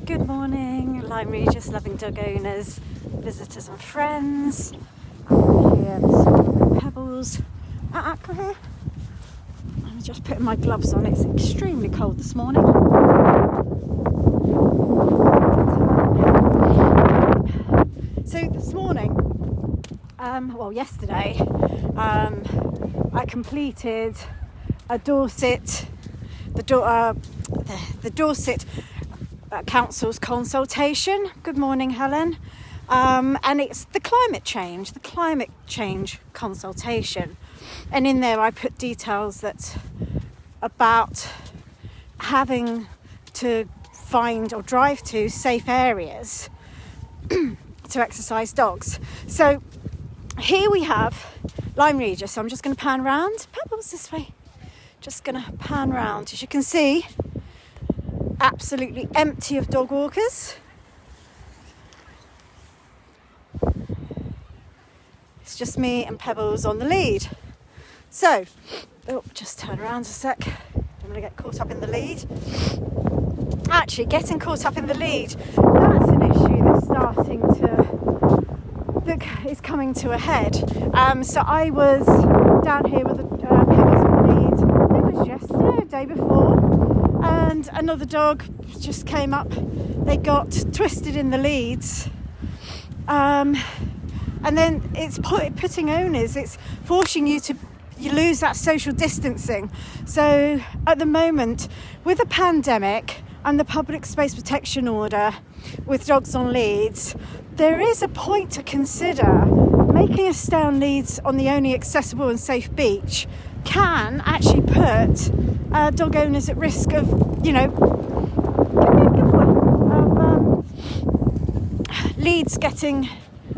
Good morning, Lyme Regis loving dog owners, visitors and friends. I'm here this morning with Pebbles at Aqua here. I'm just putting my gloves on, it's extremely cold this morning. So this morning, yesterday, I completed a Dorset Council's consultation. Good morning, Helen. And it's the Climate Change Consultation. And in there I put details that about having to find or drive to safe areas to exercise dogs. So here we have Lyme Regis. So I'm just going to pan round. Pebbles this way. Just going to pan round. As you can see, absolutely empty of dog walkers. It's just me and Pebbles on the lead. So, just turn around a sec. I'm going to get caught up in the lead. Actually, getting caught up in the lead, that's an issue that is coming to a head. So I was down here with Pebbles on the lead. It was yesterday, the day before. And another dog just came up. They got twisted in the leads. And then it's putting owners, it's forcing you lose that social distancing. So at the moment, with the pandemic and the public space protection order with dogs on leads, there is a point to consider. Making us stay on leads on the only accessible and safe beach can actually put dog owners at risk of, leads getting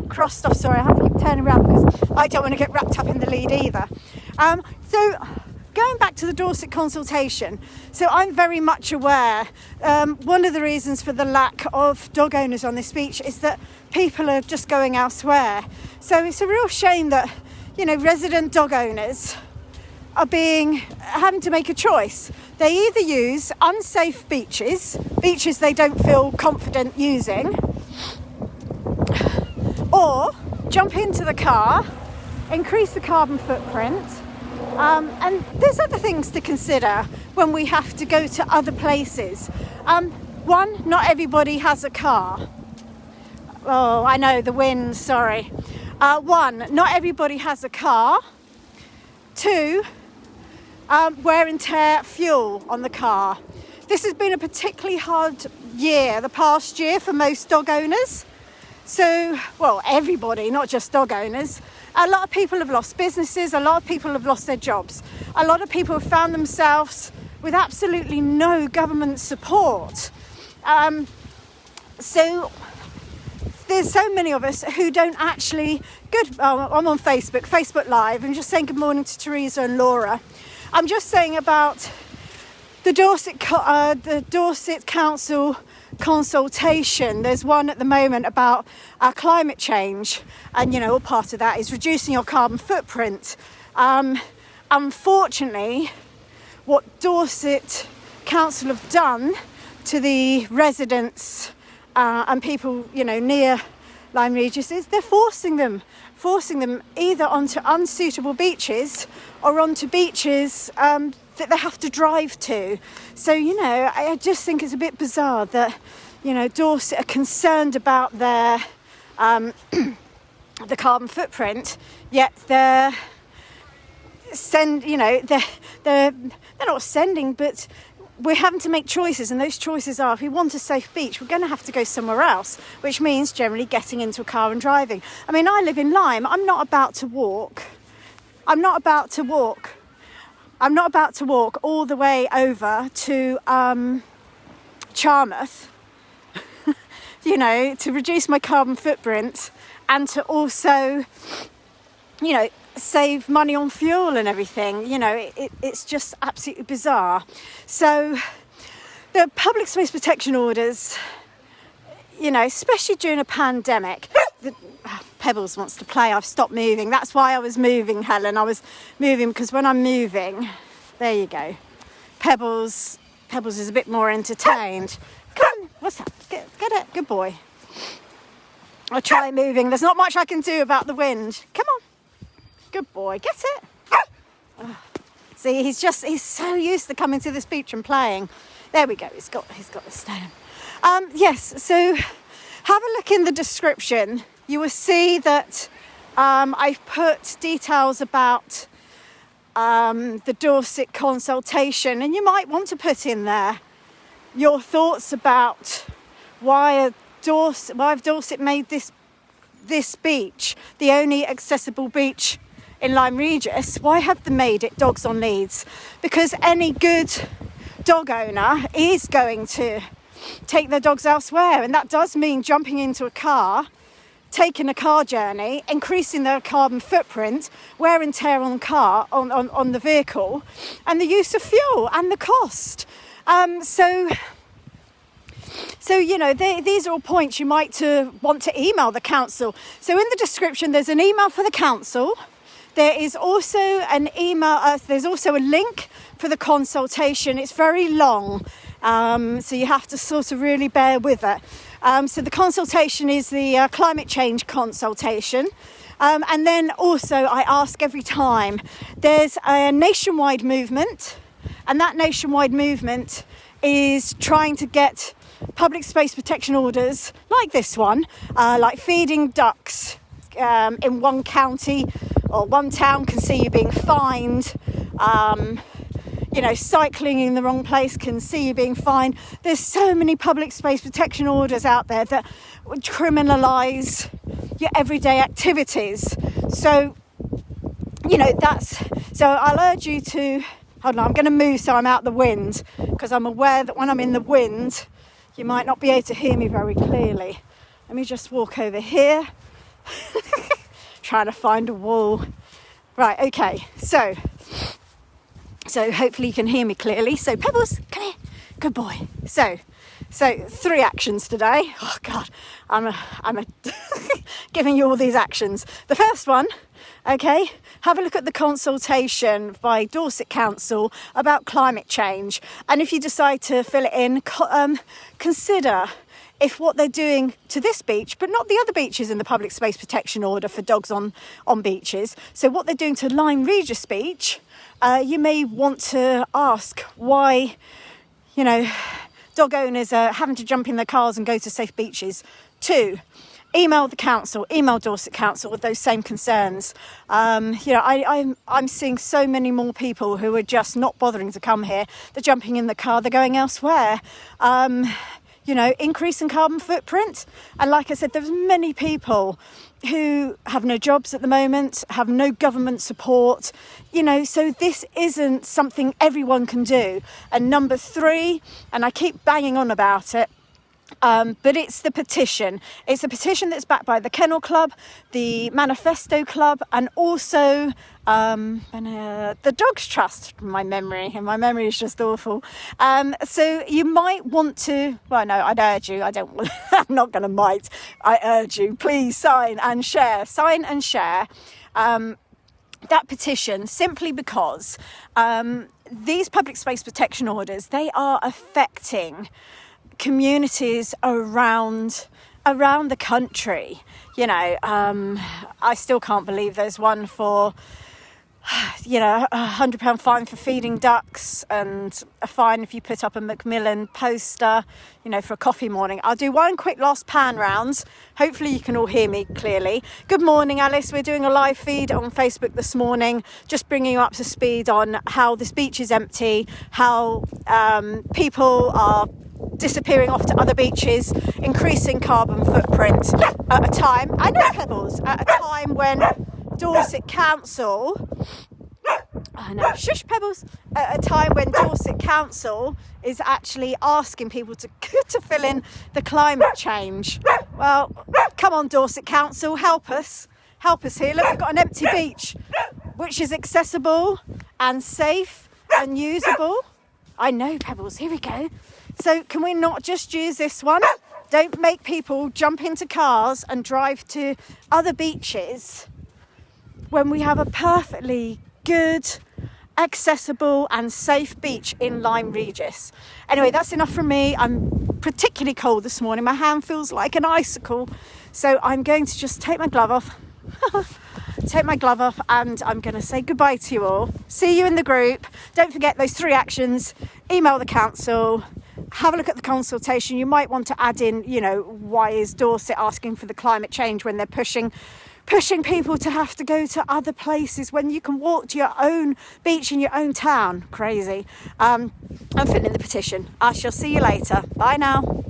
crossed off. Sorry, I have to keep turning around because I don't want to get wrapped up in the lead either. So going back to the Dorset consultation, so I'm very much aware one of the reasons for the lack of dog owners on this beach is that people are just going elsewhere. So it's a real shame that, resident dog owners are having to make a choice. They either use unsafe beaches they don't feel confident using, or jump into the car, increase the carbon footprint. And there's other things to consider when we have to go to other places. One, not everybody has a car. Oh, I know, the wind, sorry. One, not everybody has a car. Two, wear and tear fuel on the car. This has been a particularly hard year, the past year, for most dog owners. So, everybody, not just dog owners. A lot of people have lost businesses. A lot of people have lost their jobs. A lot of people have found themselves with absolutely no government support. So there's so many of us who don't actually... I'm on Facebook Live. I'm just saying good morning to Teresa and Laura. I'm just saying about the Dorset Council consultation. There's one at the moment about climate change, and all part of that is reducing your carbon footprint. Unfortunately, what Dorset Council have done to the residents and people near Lyme Regis is they're forcing them either onto unsuitable beaches or onto beaches that they have to drive to. So, I just think it's a bit bizarre that, Dorset are concerned about their the carbon footprint, yet they're not sending, but we're having to make choices, and those choices are, if we want a safe beach, we're going to have to go somewhere else, which means generally getting into a car and driving. I mean, I live in Lyme. I'm not about to walk all the way over to Charmouth, to reduce my carbon footprint and to also, save money on fuel and everything. It's just absolutely bizarre. So the public space protection orders, especially during a pandemic, Pebbles wants to play. I've stopped moving. That's why I was moving, Helen. I was moving because when I'm moving, there you go. Pebbles is a bit more entertained. Come on, what's that? Get it. Good boy. I'll try moving. There's not much I can do about the wind. Come on. Good boy. Get it. Oh. See, he's so used to coming to this beach and playing. There we go. He's got the stone. Yes, so have a look in the description. You will see that I've put details about the Dorset Consultation, and you might want to put in there your thoughts about why Dorset made this beach the only accessible beach in Lyme Regis. Why have they made it dogs on leads? Because any good dog owner is going to take their dogs elsewhere, and that does mean jumping into a car, taking a car journey, increasing their carbon footprint, wear and tear on the car, on the vehicle, and the use of fuel and the cost. So you know, these are all points you might want to email the council. So in the description, there's an email for the council. There is also an email. There's also a link for the consultation. It's very long, so you have to sort of really bear with it. So the consultation is the Climate Change Consultation. And then also I ask every time, there's a nationwide movement, and that nationwide movement is trying to get public space protection orders like this one, like feeding ducks in one county or one town can see you being fined. You know, cycling in the wrong place can see you being fined. There's so many public space protection orders out there that would criminalise your everyday activities. So, you know, so I'll urge you to, hold on, I'm going to move so I'm out the wind, because I'm aware that when I'm in the wind, you might not be able to hear me very clearly. Let me just walk over here. Trying to find a wall. Right, okay, so hopefully you can hear me clearly. So Pebbles, come here. Good boy. So 3 actions today. Oh God, I'm giving you all these actions. The first one, okay, have a look at the consultation by Dorset Council about climate change. And if you decide to fill it in, consider if what they're doing to this beach, but not the other beaches in the public space protection order for dogs on beaches. So what they're doing to Lyme Regis beach, you may want to ask why, you know, dog owners are having to jump in their cars and go to safe beaches. 2, email the council, email Dorset Council with those same concerns. You know, I'm seeing so many more people who are just not bothering to come here. They're jumping in the car, they're going elsewhere. You know, increasing carbon footprint. And like I said, there's many people who have no jobs at the moment, have no government support, you know, so this isn't something everyone can do. And number 3, and I keep banging on about it, but it's the petition. It's a petition that's backed by the Kennel Club, the Manifesto Club, and also the Dogs Trust, my memory is just awful. So you might want to, well, no, I'd urge you, I'm not going to might, I urge you, please sign and share that petition, simply because these public space protection orders, they are affecting communities around the country. You know, I still can't believe there's one for, you know, £100 fine for feeding ducks, and a fine if you put up a Macmillan poster, you know, for a coffee morning. I'll do one quick last pan round. Hopefully you can all hear me clearly. Good morning, Alice. We're doing a live feed on Facebook this morning, just bringing you up to speed on how this beach is empty, how people are disappearing off to other beaches, increasing carbon footprint at a time, I know Pebbles, at a time when Dorset Council, I know, shush Pebbles, at a time when Dorset Council is actually asking people to fill in the climate change. Well, come on Dorset Council, help us here. Look, we've got an empty beach, which is accessible and safe and usable. I know Pebbles, here we go. So can we not just use this one? Don't make people jump into cars and drive to other beaches when we have a perfectly good, accessible and safe beach in Lyme Regis. Anyway, that's enough from me. I'm particularly cold this morning. My hand feels like an icicle. So I'm going to just take my glove off. And I'm going to say goodbye to you all. See you in the group. Don't forget those 3 actions. Email the council. Have a look at the consultation. You might want to add in, why is Dorset asking for the climate change when they're pushing people to have to go to other places when you can walk to your own beach in your own town? Crazy. I'm filling in the petition. I shall see you later. Bye now.